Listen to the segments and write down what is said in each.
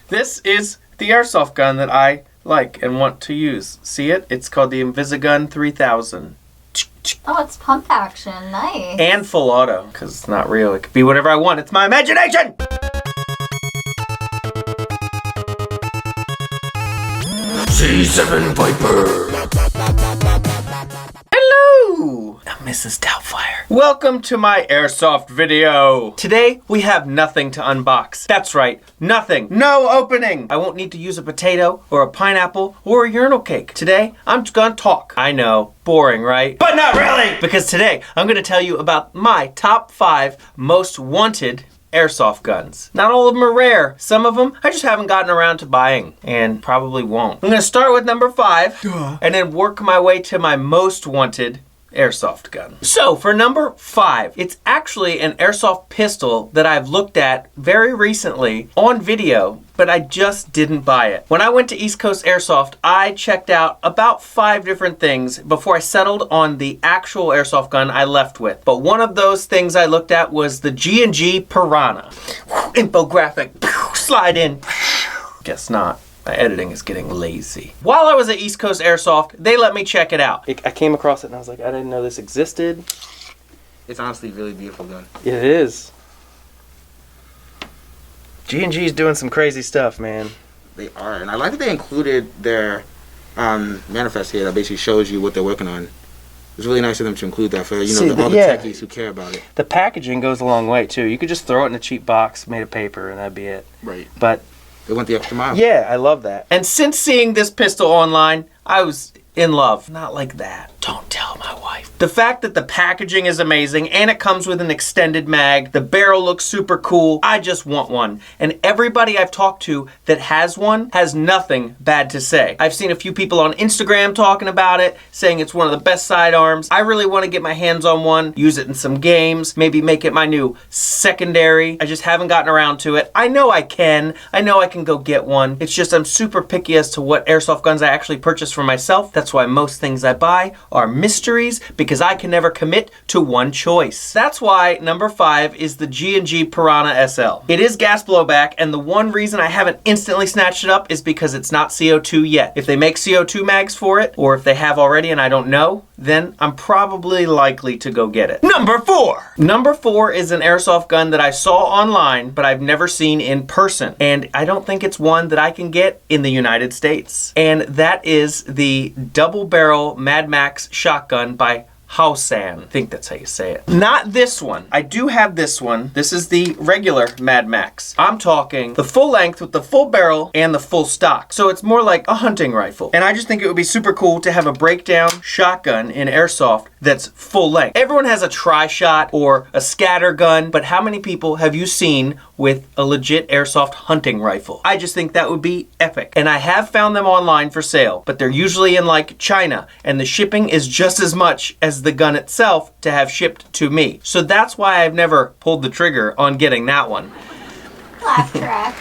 This is the airsoft gun that I like and want to use. See it? It's called the Invisigun 3000. Oh, it's pump action. Nice. And full auto, because it's not real. It could be whatever I want. It's my imagination! C7 Viper. Hello, I'm Mrs. Doubtfire. Welcome to my airsoft video. Today, we have nothing to unbox. That's right, nothing. No opening. I won't need to use a potato or a pineapple or a urinal cake. Today, I'm just gonna talk. I know, boring, right? But not really! Because today, I'm gonna tell you about my top 5 most wanted airsoft guns. Not all of them are rare. Some of them I just haven't gotten around to buying and probably won't. I'm gonna start with number 5 and then work my way to my most wanted airsoft gun. So for number 5, it's actually an airsoft pistol that I've looked at very recently on video, but I just didn't buy it. When I went to East Coast Airsoft, I checked out about 5 different things before I settled on the actual airsoft gun I left with. But one of those things I looked at was the G Piranha. Infographic, slide in. Guess not. My editing is getting lazy. While I was at East Coast Airsoft, they let me check it out. I came across it and I was like, I didn't know this existed. It's honestly a really beautiful gun. It is. G&G's doing some crazy stuff, man. They are, and I like that they included their manifest here that basically shows you what they're working on. It's really nice of them to include that for all the techies who care about it. The packaging goes a long way too. You could just throw it in a cheap box made of paper and that'd be it. Right. But they went the extra mile. Yeah, I love that. And since seeing this pistol online, I was in love. Not like that. Don't tell my wife. The fact that the packaging is amazing and it comes with an extended mag, the barrel looks super cool. I just want one. And everybody I've talked to that has one has nothing bad to say. I've seen a few people on Instagram talking about it, saying it's one of the best sidearms. I really want to get my hands on one, use it in some games, maybe make it my new secondary. I just haven't gotten around to it. I know I can. I know I can go get one. It's just I'm super picky as to what airsoft guns I actually purchase for myself. That's why most things I buy are mysteries, because I can never commit to one choice. That's why number 5 is the G&G Piranha SL. It is gas blowback, and the one reason I haven't instantly snatched it up is because it's not CO2 yet. If they make CO2 mags for it, or if they have already and I don't know, then I'm probably likely to go get it. Number 4! Number 4 is an airsoft gun that I saw online, but I've never seen in person. And I don't think it's one that I can get in the United States. And that is the double barrel Mad Max shotgun by Hausan. I think that's how you say it. Not this one. I do have this one. This is the regular Mad Max. I'm talking the full length with the full barrel and the full stock. So it's more like a hunting rifle. And I just think it would be super cool to have a breakdown shotgun in airsoft that's full length. Everyone has a tri-shot or a scatter gun, but how many people have you seen with a legit airsoft hunting rifle? I just think that would be epic. And I have found them online for sale, but they're usually in like China, and the shipping is just as much as the gun itself to have shipped to me. So that's why I've never pulled the trigger on getting that one. Laugh track.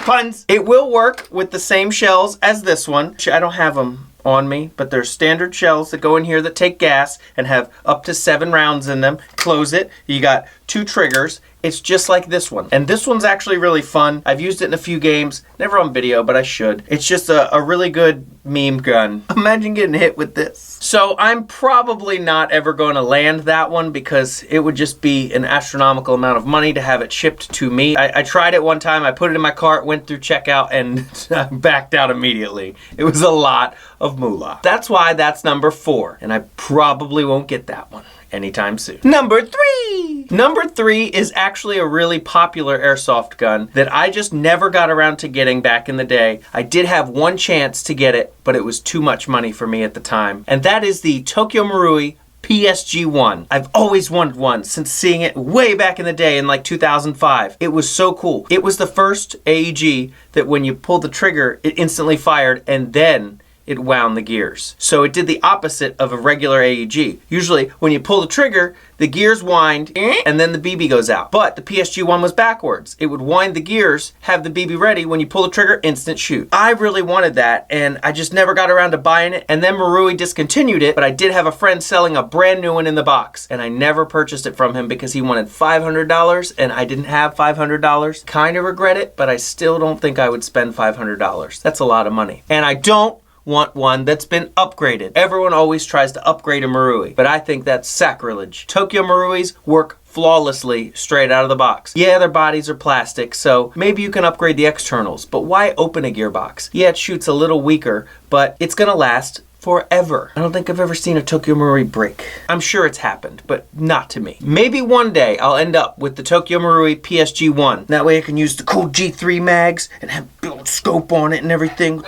Puns. It will work with the same shells as this one. I don't have them on me, but there's standard shells that go in here that take gas and have up to 7 rounds in them. Close it. You got 2 triggers. It's just like this one. And this one's actually really fun. I've used it in a few games. Never on video, but I should. It's just a really good meme gun. Imagine getting hit with this. So I'm probably not ever going to land that one because it would just be an astronomical amount of money to have it shipped to me. I tried it one time. I put it in my cart, went through checkout, and backed out immediately. It was a lot of moolah. That's why that's number 4. And I probably won't get that one anytime soon. Number 3! Number 3 is actually a really popular airsoft gun that I just never got around to getting back in the day. I did have one chance to get it, but it was too much money for me at the time. And that is the Tokyo Marui PSG-1. I've always wanted one since seeing it way back in the day in like 2005. It was so cool. It was the first AEG that when you pulled the trigger, it instantly fired, and then it wound the gears. So it did the opposite of a regular AEG. Usually, when you pull the trigger, the gears wind, and then the BB goes out. But the PSG-1 was backwards. It would wind the gears, have the BB ready, when you pull the trigger, instant shoot. I really wanted that, and I just never got around to buying it, and then Marui discontinued it, but I did have a friend selling a brand new one in the box, and I never purchased it from him because he wanted $500, and I didn't have $500. Kind of regret it, but I still don't think I would spend $500. That's a lot of money. And I don't want one that's been upgraded. Everyone always tries to upgrade a Marui, but I think that's sacrilege. Tokyo Maruis work flawlessly straight out of the box. Yeah, their bodies are plastic, so maybe you can upgrade the externals, but why open a gearbox? Yeah, it shoots a little weaker, but it's gonna last forever. I don't think I've ever seen a Tokyo Marui break. I'm sure it's happened, but not to me. Maybe one day I'll end up with the Tokyo Marui PSG-1. That way I can use the cool G3 mags and have built scope on it and everything.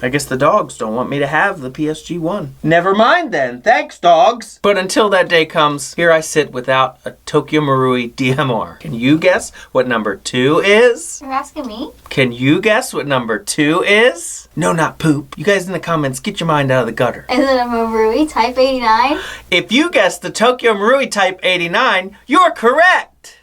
I guess the dogs don't want me to have the PSG-1. Never mind then. Thanks, dogs. But until that day comes, here I sit without a Tokyo Marui DMR. Can you guess what number 2 is? You're asking me? Can you guess what number 2 is? No, not poop. You guys in the comments, get your mind out of the gutter. Is it a Marui Type 89? If you guessed the Tokyo Marui Type 89, you're correct.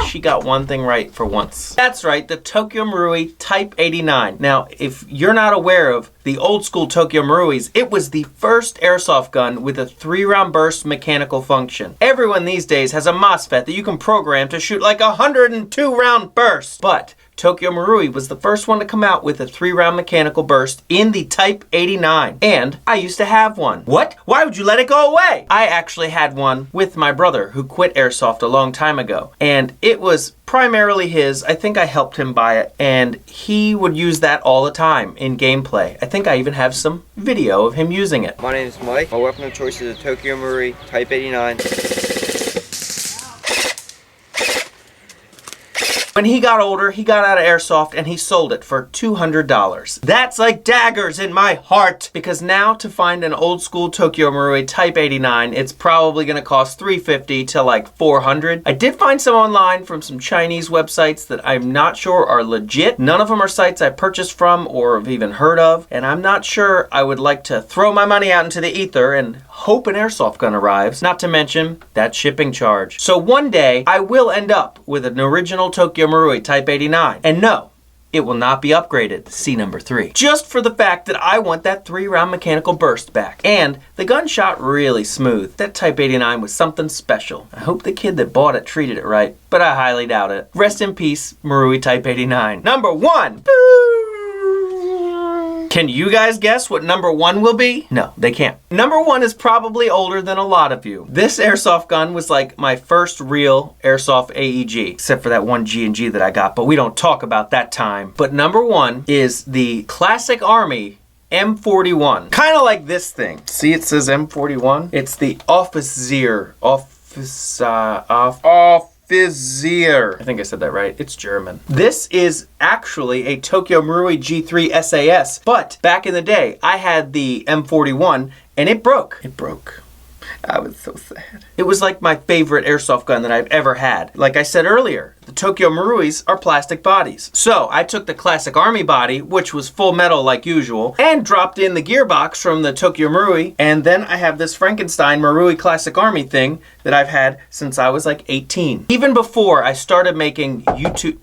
She got one thing right for once. That's right, the Tokyo Marui Type 89. Now, if you're not aware of the old school Tokyo Maruis, it was the first airsoft gun with a 3-round burst mechanical function. Everyone these days has a MOSFET that you can program to shoot like a 102-round burst. But Tokyo Marui was the first one to come out with a 3-round mechanical burst in the Type 89. And I used to have one. What? Why would you let it go away? I actually had one with my brother who quit Airsoft a long time ago. And it was primarily his. I think I helped him buy it. And he would use that all the time in gameplay. I think I even have some video of him using it. My name is Mike. My weapon of choice is a Tokyo Marui Type 89. When he got older, he got out of Airsoft and he sold it for $200. That's like daggers in my heart, because now to find an old school Tokyo Marui Type 89, it's probably gonna cost $350 to like $400. I did find some online from some Chinese websites that I'm not sure are legit. None of them are sites I purchased from or have even heard of, and I'm not sure I would like to throw my money out into the ether and hope an airsoft gun arrives, not to mention that shipping charge. So one day, I will end up with an original Tokyo Marui Type 89. And no, it will not be upgraded, see number 3. Just for the fact that I want that 3-round mechanical burst back. And the gun shot really smooth. That Type 89 was something special. I hope the kid that bought it treated it right, but I highly doubt it. Rest in peace, Marui Type 89. Number 1. Can you guys guess what number 1 will be? No, they can't. Number 1 is probably older than a lot of you. This airsoft gun was like my first real airsoft AEG, except for that one G&G that I got, but we don't talk about that time. But number 1 is the classic Army M41. Kind of like this thing. See, it says M41? It's the Offizier. Offizier. I think I said that right. It's German. This is actually a Tokyo Marui G3 SAS, but back in the day, I had the M41 and it broke. It broke. I was so sad. It was like my favorite airsoft gun that I've ever had. Like I said earlier, the Tokyo Maruis are plastic bodies. So I took the classic Army body, which was full metal like usual, and dropped in the gearbox from the Tokyo Marui, and then I have this Frankenstein Marui Classic Army thing that I've had since I was like 18. Even before I started making YouTube...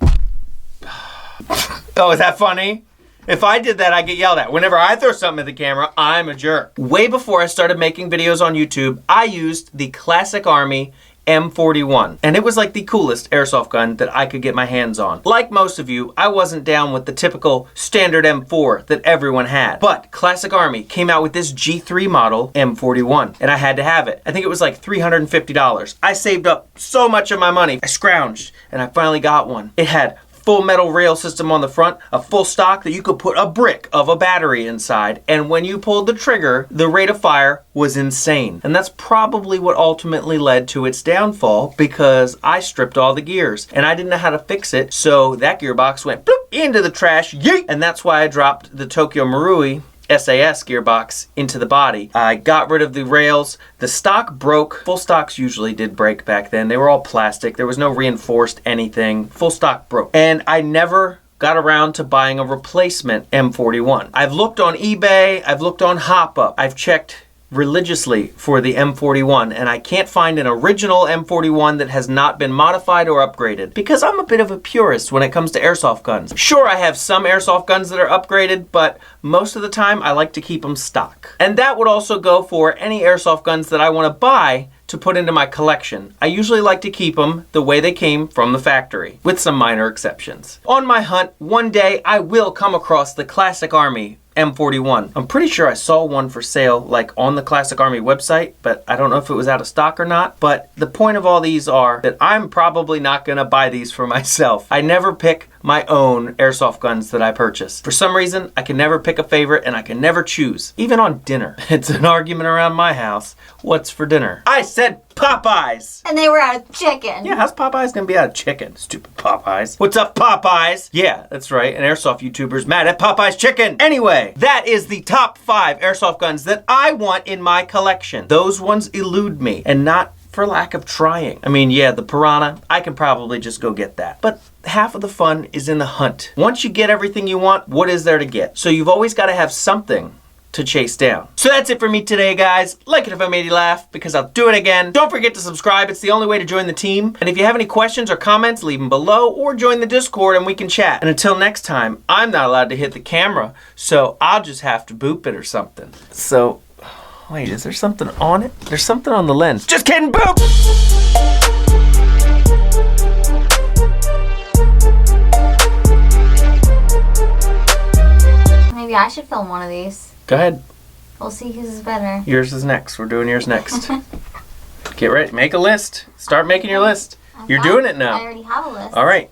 Oh, is that funny? If I did that, I get yelled at. Whenever I throw something at the camera, I'm a jerk. Way before I started making videos on YouTube, I used the classic Army M41. And it was like the coolest airsoft gun that I could get my hands on. Like most of you, I wasn't down with the typical standard M4 that everyone had. But Classic Army came out with this G3 model M41, and I had to have it. I think it was like $350. I saved up so much of my money. I scrounged, and I finally got one. It had full metal rail system on the front, a full stock that you could put a brick of a battery inside, and when you pulled the trigger, the rate of fire was insane. And that's probably what ultimately led to its downfall, because I stripped all the gears, and I didn't know how to fix it, so that gearbox went bloop into the trash, yeet! And that's why I dropped the Tokyo Marui SAS gearbox into the body. I got rid of the rails. The stock broke. Full stocks usually did break back then. They were all plastic. There was no reinforced anything. Full stock broke. And I never got around to buying a replacement M41. I've looked on eBay, I've looked on HopUp, I've checked religiously for the M41, and I can't find an original M41 that has not been modified or upgraded, because I'm a bit of a purist when it comes to airsoft guns. Sure, I have some airsoft guns that are upgraded, but most of the time I like to keep them stock. And that would also go for any airsoft guns that I want to buy to put into my collection. I usually like to keep them the way they came from the factory, with some minor exceptions. On my hunt, one day I will come across the Classic Army M41. I'm pretty sure I saw one for sale like on the Classic Army website, but I don't know if it was out of stock or not. But the point of all these are that I'm probably not gonna buy these for myself. I never pick my own airsoft guns that I purchase. For some reason, I can never pick a favorite and I can never choose. Even on dinner. It's an argument around my house. What's for dinner? I said Popeyes! And they were out of chicken. Yeah, how's Popeyes gonna be out of chicken? Stupid Popeyes. What's up, Popeyes? Yeah, that's right. An airsoft YouTuber's mad at Popeyes chicken. Anyway, that is the top 5 airsoft guns that I want in my collection. Those ones elude me, and not for lack of trying. I mean, yeah, the Piranha, I can probably just go get that. But half of the fun is in the hunt. Once you get everything you want, what is there to get? So you've always got to have something to chase down. So that's it for me today, guys. Like it if I made you laugh, because I'll do it again. Don't forget to subscribe. It's the only way to join the team. And if you have any questions or comments, leave them below or join the Discord and we can chat. And until next time, I'm not allowed to hit the camera, so I'll just have to boop it or something. So, wait, is there something on it? There's something on the lens. Just kidding, boop! Maybe I should film one of these. Go ahead. We'll see whose is better. Yours is next. We're doing yours next. Get ready. Make a list. Start making your list. You're doing it now. I already have a list. All right.